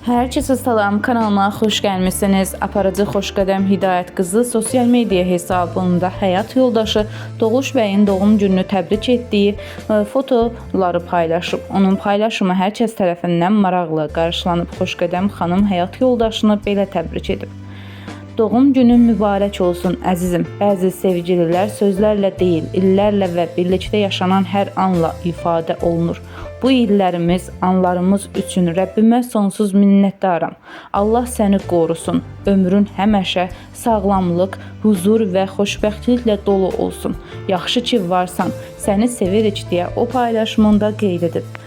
Herkese salam, kanalıma xoş gəlmisiniz. Aparıcı Xoşqədəm Hidayət qızı sosial media hesabında həyat yoldaşı Doğuş bəyin doğum gününü təbrik etdiyi fotoları paylaşıb. Onun paylaşımı hər kəs tərəfindən maraqla qarşılanıb. Xoşqədəm xanım həyat yoldaşını belə təbrik edib. Doğum günün mübarək olsun əzizim. Bəzi sevgililər sözlərlə deyil, illərlə və birlikdə yaşanan hər anla ifadə olunur. Bu illərimiz, anlarımız üçün Rəbbimə sonsuz minnətdaram. Allah səni qorusun. Ömrün həmişə sağlamlıq, huzur və xoşbəxtliklə dolu olsun. Yaxşı ki varsan, səni sevirik deyə o paylaşımında qeyd edib.